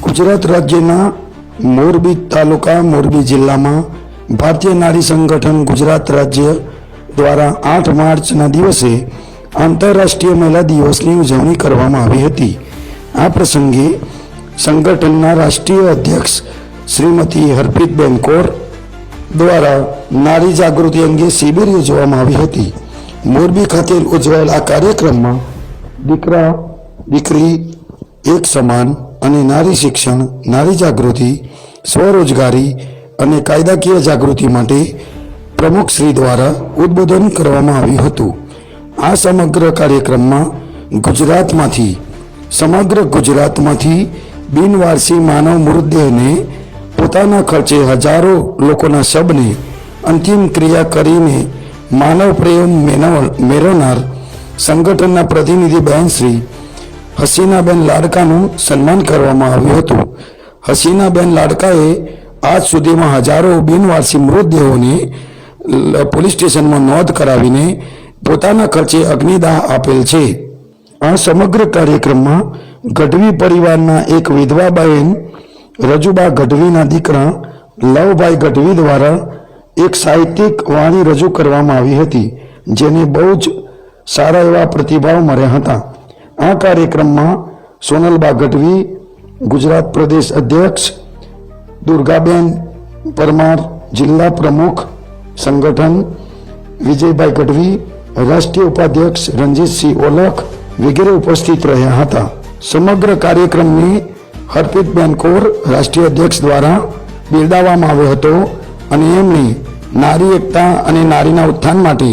गुजरात राज्यना मोरबी तालुका मोरबी जिल्ला में भारतीय नारी संगठन गुजरात राज्य द्वारा 8 मार्चना दिवसे आंतरराष्ट्रीय महिला दिवसनी उजवणी करवामां आवी हती। आ प्रसंगे संगठनना राष्ट्रीय अध्यक्ष श्रीमती हरप्रीतबेन कौर द्वारा नारी जागृति अंगे शिबिर योजवामां आवी हती। मोरबी खाते उजवायेल आ कार्यक्रम में दीकरा दीकरी एक समान अने नारी शिक्षण, नारी जागृति, स्वरोजगारी अने कायदाकीय जागृति माटे प्रमुख श्री द्वारा उद्बोधन करवामां आव्युं हतुं। आ समग्र कार्यक्रम में गुजरातमांथी समग्र गुजरातमांथी बिनवारसी मानव मृतदेह ने पोताना खर्चे हजारों लोकोना शबने अंतिम क्रिया करीने मानव प्रेम मेळवनार संगठनना प्रतिनिधि बहन श्री हसीनाबेन लाडकाનું સન્માન કરવામાં આવ્યું હતું। હસીનાબેન લાડકાએ આજ સુધીમાં હજારો બિનવારસી મૃતદેહોને પોલીસ સ્ટેશનમાં નોંધ કરાવીને પોતાના ખર્ચે અગ્નિદાહ આપેલ છે। આ સમગ્ર કાર્યક્રમમાં ગઢવી પરિવારના એક વિધવા બહેન રજુબા ગઢવીના દીકરા લવભાઈ ગઢવી દ્વારા એક સાહિત્યિક વાણી રજૂ કરવામાં આવી હતી, જેને બહુ જ સારા એવા પ્રતિભાવ મળ્યા હતા। आ कार्यक्रम में सोनलबा गढ़वी गुजरात प्रदेश अध्यक्ष, दुर्गाबेन परमार जिला प्रमुख संगठन, विजयभाई गढ़वी राष्ट्रीय उपाध्यक्ष रंजीत सिंह ओलख वगैरह उपस्थित रहा था। समग्र कार्यक्रम में हरप्रीतबेन कौर राष्ट्रीय अध्यक्ष द्वारा बिरदाववामां आव्यो हतो अने एमणे नारी एकता अने नारीना उत्थान माटे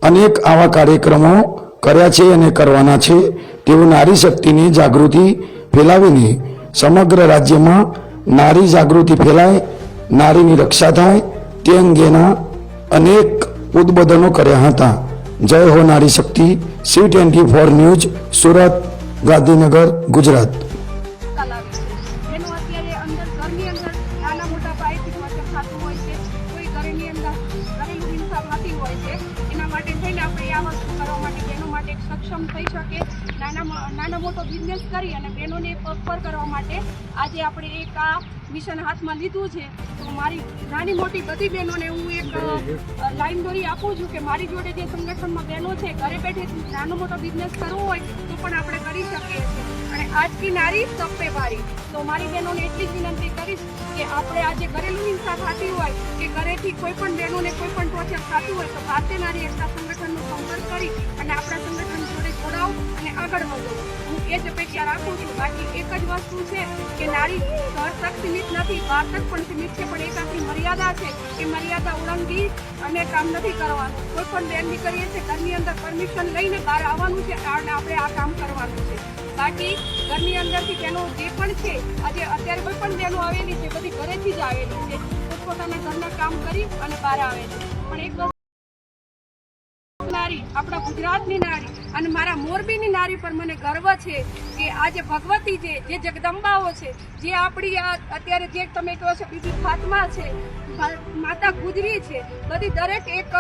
अनेक आवा कार्यक्रमों कर्या छे अने करवाना छे। तेओ नारी शक्तिनी जागृति फैलावीने समग्र राज्य में नारी जागृति फैलाय, नारीनी रक्षा थाय ते अंगेना अनेक उद्बोधनों कर्या हता। जय हो नारी शक्ति। C24 न्यूज, सूरत, गांधीनगर, गुजरात। सक्षम थई शके नाना मोटो बिजनेस करी अने बहनोने पग पर करवा माटे आजे आपणे एक आ मिशन हाथ में लीधुं छे। तो मारी नानी मोटी बधी बहनोने हूँ एक लाइन दोरी आपूं छुं के मारी जोड़े जे संगठन में बहनों छे घरे बैठे नानो मोटो बिजनेस करवो होय तो पण आपणे करी शकीए छीए। अने आज की नारी सब पे भारी। तो मारी बहनों ने एटली ज विनंती करीश के आपणे आजे घरेलू हिंसा थती होय के घरेथी कोई पण बहनोने कोई पण टोर्चर थतुं होय तो भारतीय नारी एकता संगठननो संपर्क करी अने आपणा संगठन जोड़े जोड़ाओ अने आगळ वधो। हूँ ए ज अपेक्षा राखुं छुं। बाकी एक ज वस्तु छे के नारी घर तक सीमित नहीं, बाहर तक पण सीमित छे, पण एक आपणी मर्यादा छे ए मर्यादा उल्लंघी अने काम नहीं करवानुं। कोई पण बेन दीकरीए छे घरनी अंदर परमिशन लईने बहार आववानुं छे अने आपणे आ काम करवानुं छे। बाकी घरनी अंदरथी बहनो जे पण छे आजे अत्यारे कोई पण बहनो आवेली छे बधी घरेथी ज आवेली छे, पोतपोताना घરના કામ કરી અને બહાર આવે છે। પણ એક नारी अपना गुजरातनी नारी अने मारा मोरबीनी नारी पर मने गर्व छे के आज भगवती जे जगदंबाओ छे जे आपणी अत्यारे जे तमे कहो छो बीबी फातिमा छे, माता गुजरी छे, बधी दरेक एक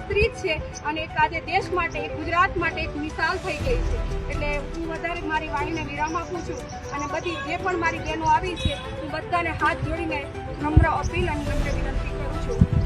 स्त्री छे अने एक आज देश माटे एक गुजरात माटे एक मिसाल थई गई छे। એટલે હું વધારે મારી વાણીને વિરામ આપું છું અને બધી જે પણ મારી બહેનો આવી છે હું બધાને હાથ જોડીને નમ્ર અપીલ અને નમ્ર વિનંતી કરું છું।